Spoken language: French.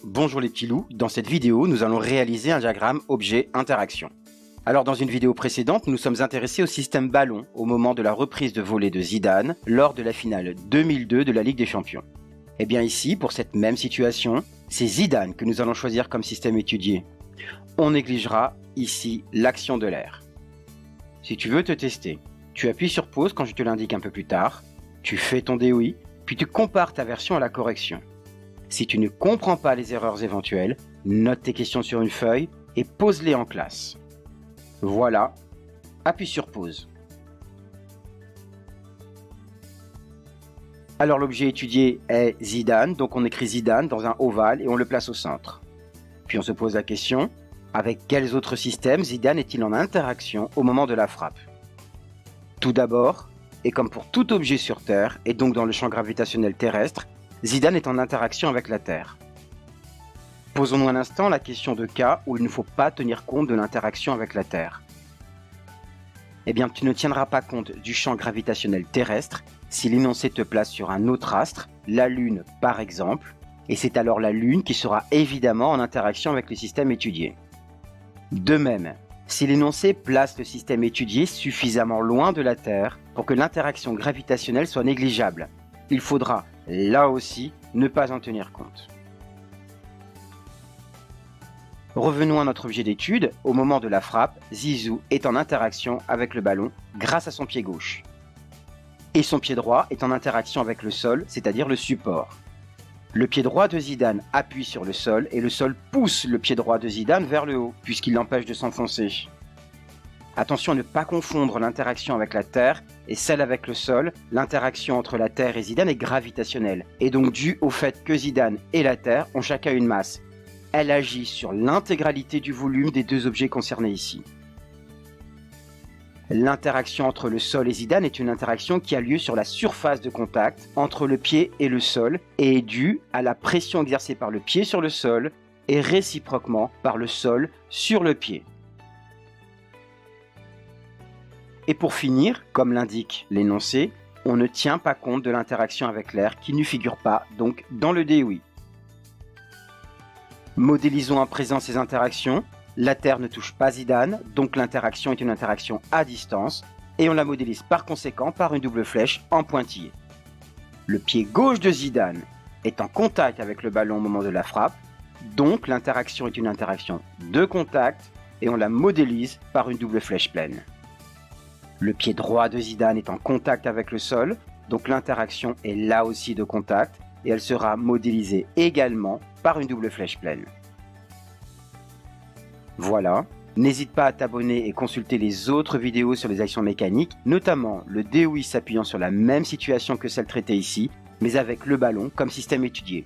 Bonjour les petits loups, dans cette vidéo nous allons réaliser un diagramme objet-interaction. Alors dans une vidéo précédente, nous sommes intéressés au système ballon au moment de la reprise de volée de Zidane lors de la finale 2002 de la Ligue des Champions. Et bien ici, pour cette même situation, c'est Zidane que nous allons choisir comme système étudié. On négligera ici l'action de l'air. Si tu veux te tester, tu appuies sur pause quand je te l'indique un peu plus tard, tu fais ton DOI, puis tu compares ta version à la correction. Si tu ne comprends pas les erreurs éventuelles, note tes questions sur une feuille et pose-les en classe. Voilà, appuie sur pause. Alors l'objet étudié est Zidane, donc on écrit Zidane dans un ovale et on le place au centre. Puis on se pose la question, avec quels autres systèmes Zidane est-il en interaction au moment de la frappe? Tout d'abord, et comme pour tout objet sur Terre, et donc dans le champ gravitationnel terrestre, Zidane est en interaction avec la Terre. Posons-nous un instant la question de cas où il ne faut pas tenir compte de l'interaction avec la Terre. Eh bien, tu ne tiendras pas compte du champ gravitationnel terrestre si l'énoncé te place sur un autre astre, la Lune par exemple, et c'est alors la Lune qui sera évidemment en interaction avec le système étudié. De même, si l'énoncé place le système étudié suffisamment loin de la Terre pour que l'interaction gravitationnelle soit négligeable, il faudra, là aussi, ne pas en tenir compte. Revenons à notre objet d'étude. Au moment de la frappe, Zizou est en interaction avec le ballon grâce à son pied gauche. Et son pied droit est en interaction avec le sol, c'est-à-dire le support. Le pied droit de Zidane appuie sur le sol et le sol pousse le pied droit de Zidane vers le haut, puisqu'il l'empêche de s'enfoncer. Attention à ne pas confondre l'interaction avec la Terre et celle avec le sol. L'interaction entre la Terre et Zidane est gravitationnelle, et donc due au fait que Zidane et la Terre ont chacun une masse. Elle agit sur l'intégralité du volume des deux objets concernés ici. L'interaction entre le sol et Zidane est une interaction qui a lieu sur la surface de contact entre le pied et le sol et est due à la pression exercée par le pied sur le sol et réciproquement par le sol sur le pied. Et pour finir, comme l'indique l'énoncé, on ne tient pas compte de l'interaction avec l'air qui ne figure pas donc dans le DOI. Modélisons à présent ces interactions. La Terre ne touche pas Zidane, donc l'interaction est une interaction à distance, et on la modélise par conséquent par une double flèche en pointillé. Le pied gauche de Zidane est en contact avec le ballon au moment de la frappe, donc l'interaction est une interaction de contact, et on la modélise par une double flèche pleine. Le pied droit de Zidane est en contact avec le sol, donc l'interaction est là aussi de contact, et elle sera modélisée également par une double flèche pleine. Voilà, n'hésite pas à t'abonner et consulter les autres vidéos sur les actions mécaniques, notamment le DOI s'appuyant sur la même situation que celle traitée ici, mais avec le ballon comme système étudié.